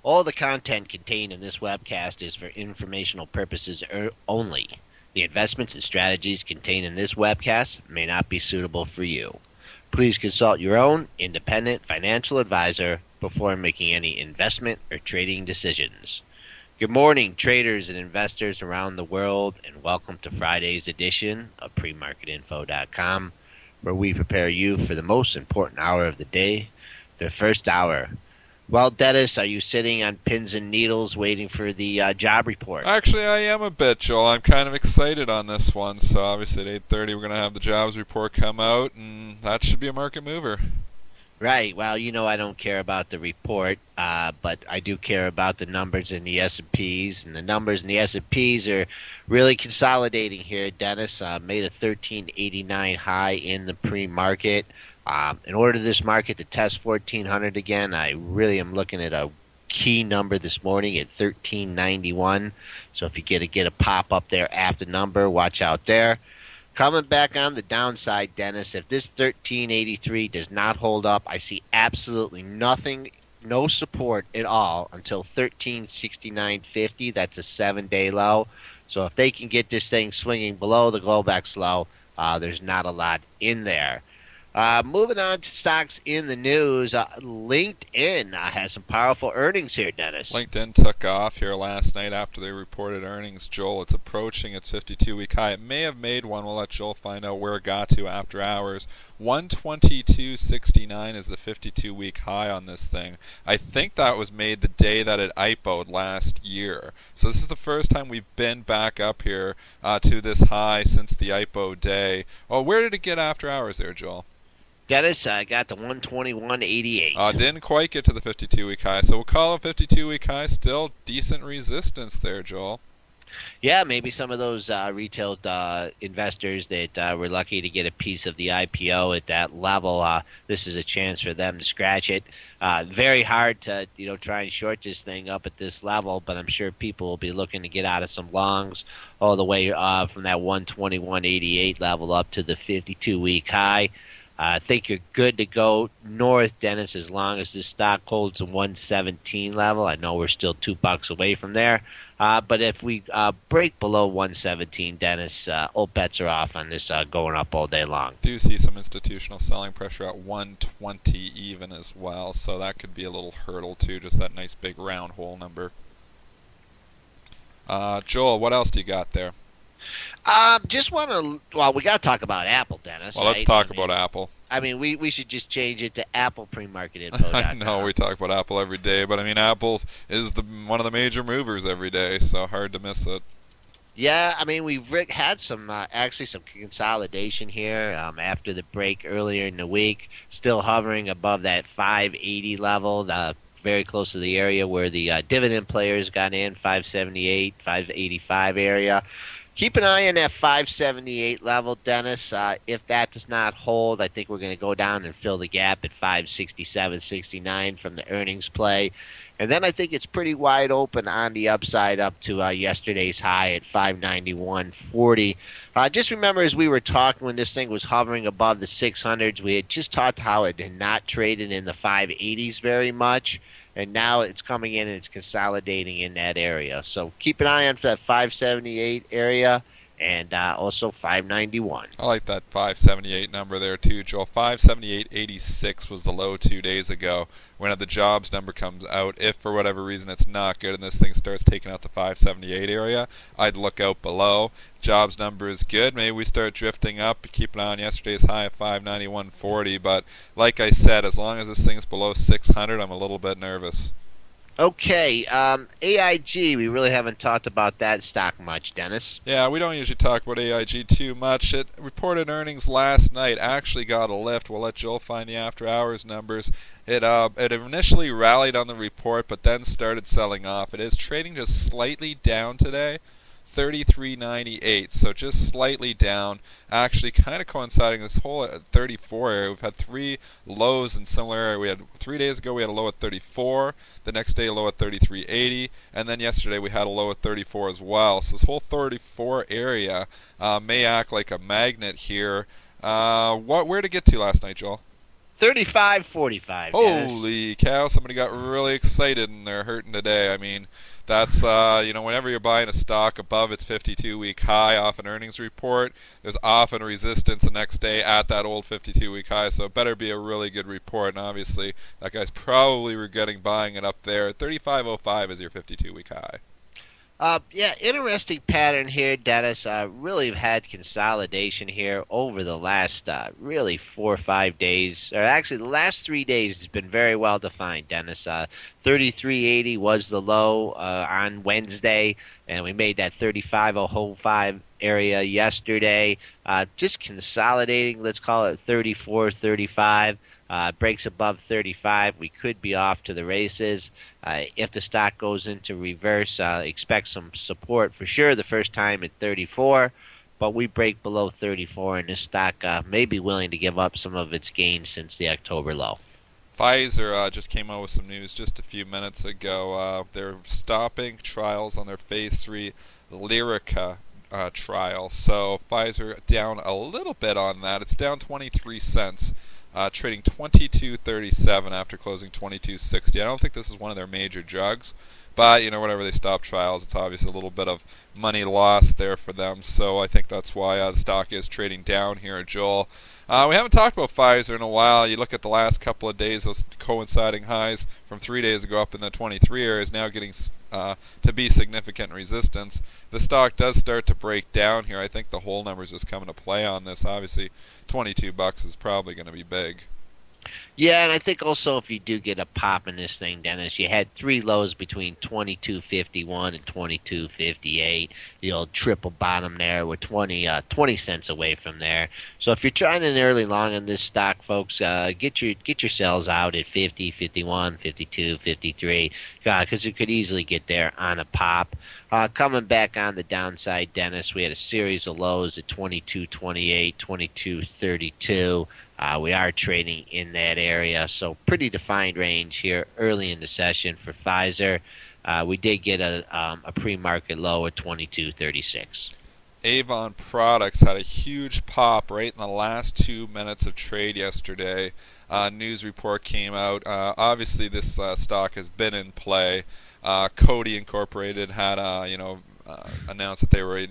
All the content contained in this webcast is for informational purposes only. The investments and strategies contained in this webcast may not be suitable for you. Please consult your own independent financial advisor before making any investment or trading decisions. Good morning, traders and investors around the world, and welcome to Friday's edition of premarketinfo.com, where we prepare you for the most important hour of the day, the first hour. Well, Dennis, are you sitting on pins and needles waiting for the job report? Actually, I am a bit, Joel. I'm kind of excited on this one. So obviously at 8:30 we're going to have the jobs report come out, and that should be a market mover. Right. Well, I don't care about the report, but I do care about the numbers in the S&Ps, and the numbers in the S&Ps are really consolidating here. Dennis made a 1389 high in the pre-market. In order for this market to test 1400 again, I really am looking at a key number this morning at 1391. So if you get a pop up there after number, watch out there. Coming back on the downside, Dennis, if this 1383 does not hold up, I see absolutely nothing, no support at all until 1369.50. That's a 7-day low. So if they can get this thing swinging below the Globex low, there's not a lot in there. Moving on to stocks in the news, LinkedIn has some powerful earnings here, Dennis. LinkedIn took off here last night after they reported earnings. Joel, it's approaching its 52-week high. It may have made one. We'll let Joel find out where it got to after hours. 122.69 is the 52-week high on this thing. I think that was made the day that it IPO'd last year. So this is the first time we've been back up here to this high since the IPO day. Oh, where did it get after hours there, Joel? Dennis, I got to 121.88. Didn't quite get to the 52-week high, so we'll call it 52-week high. Still decent resistance there, Joel. Yeah, maybe some of those retail investors that were lucky to get a piece of the IPO at that level, this is a chance for them to scratch it. Very hard to try and short this thing up at this level, but I'm sure people will be looking to get out of some longs all the way from that 121.88 level up to the 52-week high. I think you're good to go north, Dennis, as long as this stock holds a 117 level. I know we're still $2 away from there. But if we break below 117, Dennis, all bets are off on this going up all day long. Do see some institutional selling pressure at 120 even as well. So that could be a little hurdle too, just that nice big round hole number. Joel, what else do you got there? Just want to, we got to talk about Apple, Dennis. Well, let's talk about Apple. I mean, we should just change it to Apple Pre-Market Info. I know we talk about Apple every day, but I mean, Apple is one of the major movers every day, so hard to miss it. Yeah, I mean, we've had some actually some consolidation here after the break earlier in the week. Still hovering above that 580 level, very close to the area where the dividend players got in, 578, 585 area. Keep an eye on that 578 level, Dennis. If that does not hold, I think we're going to go down and fill the gap at 567.69 from the earnings play. And then I think it's pretty wide open on the upside up to yesterday's high at 591.40. Just remember, as we were talking when this thing was hovering above the 600s, we had just talked how it had not traded in the 580s very much. And now it's coming in and it's consolidating in that area. So keep an eye on for that 578 area and also 591. I like that 578 number there too, Joel. 578.86 was the low 2 days ago. When the jobs number comes out, if for whatever reason it's not good and this thing starts taking out the 578 area, I'd look out below. Jobs number is good. Maybe we start drifting up. Keep an eye on yesterday's high of 591.40. But like I said, as long as this thing's below 600, I'm a little bit nervous. Okay, AIG, we really haven't talked about that stock much, Dennis. Yeah, we don't usually talk about AIG too much. It reported earnings last night, actually got a lift. We'll let Joel find the after-hours numbers. It initially rallied on the report, but then started selling off. It is trading just slightly down today. 33.98, so just slightly down. Actually, kind of coinciding this whole 34 area. We've had three lows in similar area. We had 3 days ago we had a low at 34. The next day a low at 33.80, and then yesterday we had a low at 34 as well. So this whole 34 area may act like a magnet here. Where to get to last night, Joel? 35.45, Dennis. Holy cow, somebody got really excited and they're hurting today. I mean, that's, whenever you're buying a stock above its 52-week high off an earnings report, there's often resistance the next day at that old 52-week high, so it better be a really good report. And obviously, that guy's probably regretting buying it up there. 35.05 is your 52-week high. Yeah, interesting pattern here, Dennis. Really have had consolidation here over the last really 4 or 5 days, or actually the last 3 days has been very well defined, Dennis. 33.80 was the low on Wednesday, and we made that 35.05 area yesterday. Just consolidating, let's call it 34.35. Breaks above 35, we could be off to the races. If the stock goes into reverse, expect some support for sure the first time at 34, but we break below 34, and this stock may be willing to give up some of its gains since the October low. Pfizer just came out with some news just a few minutes ago. They're stopping trials on their phase 3 Lyrica trial. So Pfizer down a little bit on that. It's down 23 cents. Trading 22.37 after closing 22.60. I don't think this is one of their major drugs, but whenever they stop trials, it's obviously a little bit of money lost there for them. So I think that's why the stock is trading down here, Joel. We haven't talked about Pfizer in a while. You look at the last couple of days, those coinciding highs from 3 days ago up in the 23 area is now getting to be significant resistance. The stock does start to break down here. I think the whole numbers just come into play on this. Obviously, $22 is probably going to be big. Yeah, and I think also if you do get a pop in this thing, Dennis, you had three lows between 22.51 and 22.58. The old triple bottom there. We're 20 cents away from there. So if you're trying an early long in this stock, folks, get your sells out at 50, 51, 52, 53, because it could easily get there on a pop. Coming back on the downside, Dennis, we had a series of lows at 22.28, 22.32. We are trading in that area, so pretty defined range here early in the session for Pfizer. We did get a pre-market low at 22.36. Avon Products had a huge pop right in the last 2 minutes of trade yesterday. News report came out. Obviously, this stock has been in play. Coty Incorporated had announced that they were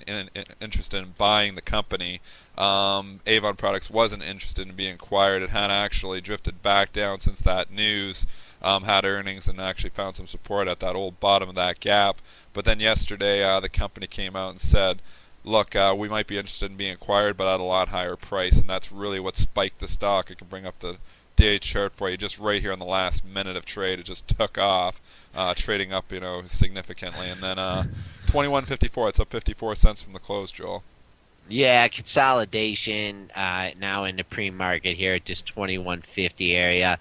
interested in buying the company. Avon Products wasn't interested in being acquired. It had actually drifted back down since that news. Had earnings and actually found some support at that old bottom of that gap. But then yesterday, the company came out and said, look, we might be interested in being acquired, but at a lot higher price. And that's really what spiked the stock. I can bring up the day chart for you just right here in the last minute of trade. It just took off, trading up, significantly. And then 21.54, it's up 54 cents from the close, Joel. Yeah, consolidation now in the pre-market here at this 21.50 area.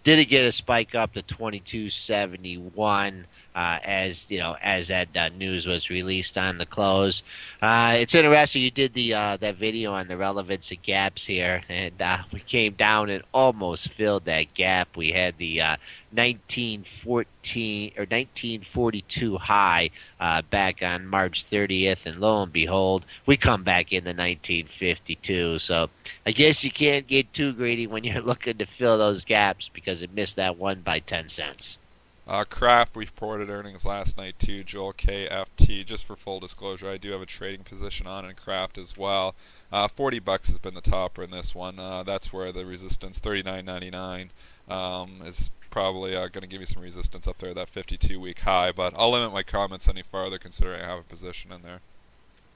Did it get a spike up to 22.71 as that news was released on the close? It's interesting. You did that video on the relevance of gaps here, and we came down and almost filled that gap. We had the 1914 or 1942 high back on March 30th, and lo and behold, we come back into 1952. So I guess you can't get too greedy when you're looking to fill those gaps because it missed that one by 10 cents. Kraft reported earnings last night too, Joel, KFT. Just for full disclosure, I do have a trading position on in Kraft as well. $40 has been the topper in this one. That's where the resistance, $39.99, is probably going to give you some resistance up there, that 52-week high. But I'll limit my comments any farther considering I have a position in there.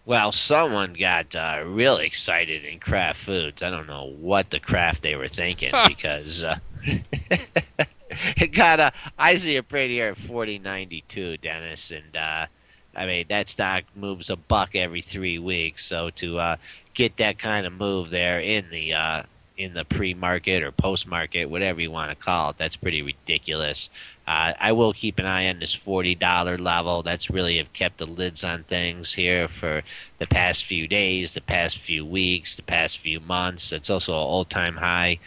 Well, someone got really excited in Kraft Foods. I don't know what the Kraft they were thinking because it got I see it right here at 40.92, Dennis, and I mean that stock moves a buck every 3 weeks. So to get that kind of move there in the pre-market or post-market, whatever you want to call it, that's pretty ridiculous. I will keep an eye on this $40 level. That's really have kept the lids on things here for the past few days, the past few weeks, the past few months. It's also an all-time high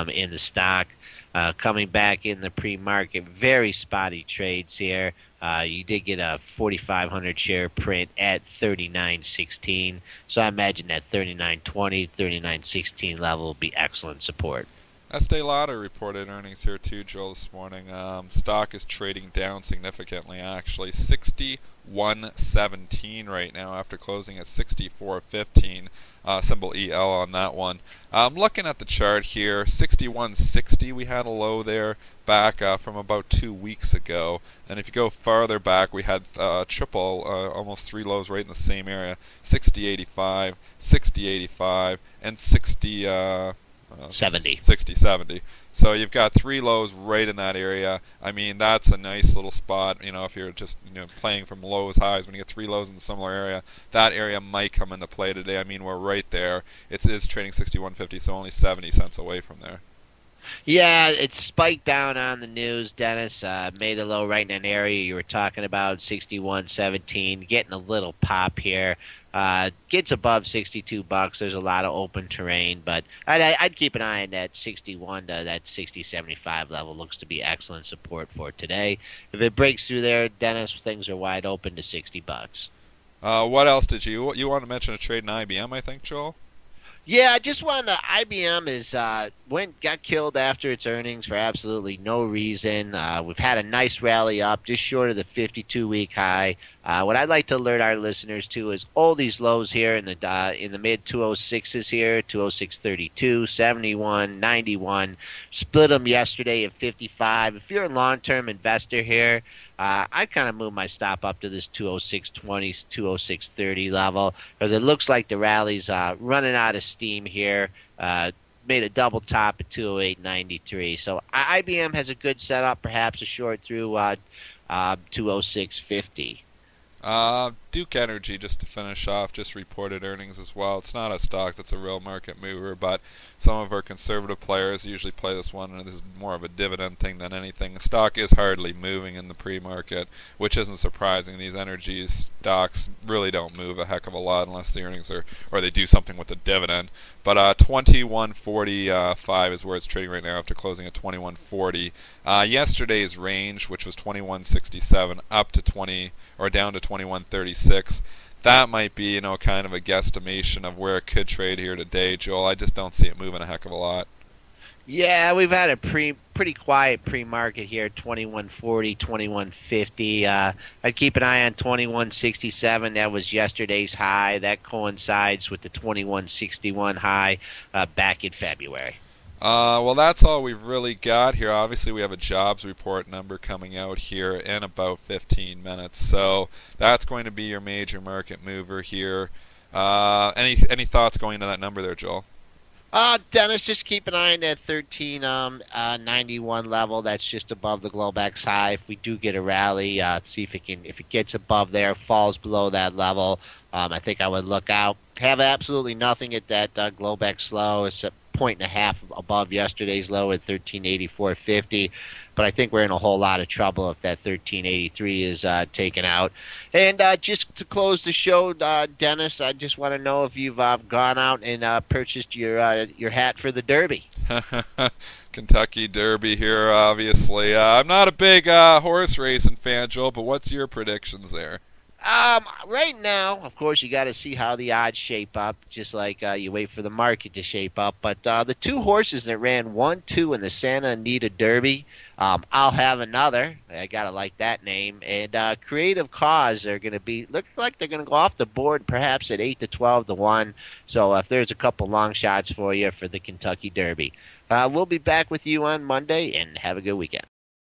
in the stock. Coming back in the pre-market, very spotty trades here. You did get a 4,500 share print at 39.16, so I imagine that 39.20, 39.16 level will be excellent support. Estee Lauder reported earnings here too, Joel, this morning. Stock is trading down significantly, actually. 61.17 right now after closing at 64.15. Symbol EL on that one. Looking at the chart here, 61.60, we had a low there back from about 2 weeks ago. And if you go farther back, we had triple, almost three lows right in the same area. 60.85, 60.85, and 70. 70. So you've got three lows right in that area. I mean, that's a nice little spot. If you're just playing from lows, highs, when you get three lows in a similar area, that area might come into play today. I mean, we're right there. It is trading 61.50, so only 70 cents away from there. Yeah, it spiked down on the news, Dennis. Made a low right in an area you were talking about, 61.17. Getting a little pop here. Gets above $62. There's a lot of open terrain, but I'd keep an eye on that 61 to that 60.75 level. Looks to be excellent support for today. If it breaks through there, Dennis, things are wide open to $60. What else did you want to mention? A trade in IBM, I think, Joel? Yeah, I just wanted to. IBM got killed after its earnings for absolutely no reason. We've had a nice rally up, just short of the 52-week high. What I'd like to alert our listeners to is all these lows here in the mid 206s here, 206.32, 71, 91. Split them yesterday at 55. If you're a long-term investor here, I kind of moved my stop up to this 206.20, 206.30 level because it looks like the rally's running out of steam here. Made a double top at 208.93. So IBM has a good setup, perhaps a short through 206.50. Duke Energy, just to finish off, just reported earnings as well. It's not a stock that's a real market mover, but some of our conservative players usually play this one, and this is more of a dividend thing than anything. The stock is hardly moving in the pre-market, which isn't surprising. These energy stocks really don't move a heck of a lot unless the earnings or they do something with the dividend. But 21.45 is where it's trading right now after closing at 21.40. Yesterday's range, which was 21.67, up to 20 or down to 21.36. That might be, kind of a guesstimation of where it could trade here today, Joel. I just don't see it moving a heck of a lot. Yeah, we've had a pretty quiet pre-market here, 21.40, 21.50. I'd keep an eye on 21.67. That was yesterday's high. That coincides with the 21.61 high back in February. Well, that's all we've really got here. Obviously, we have a jobs report number coming out here in about 15 minutes. So that's going to be your major market mover here. Any thoughts going into that number there, Joel? Dennis, just keep an eye on that 13.91 level. That's just above the Globex high. If we do get a rally, see if it gets above there, falls below that level. I think I would look out. Have absolutely nothing at that Globex low. It's a 1.5 above yesterday's low at 13.8450. But I think we're in a whole lot of trouble if that 13.83 is taken out. And just to close the show, Dennis, I just want to know if you've gone out and purchased your hat for the Derby. Kentucky Derby here, obviously. I'm not a big horse racing fan, Joel, but what's your predictions there? Right now, of course, you got to see how the odds shape up, just like you wait for the market to shape up. But the two horses that ran 1-2 in the Santa Anita Derby, I'll have another. I gotta like that name. And Creative Cause are going to look like they're going to go off the board, perhaps at 8 to 12 to 1. So if there's a couple long shots for you for the Kentucky Derby, we'll be back with you on Monday, and have a good weekend.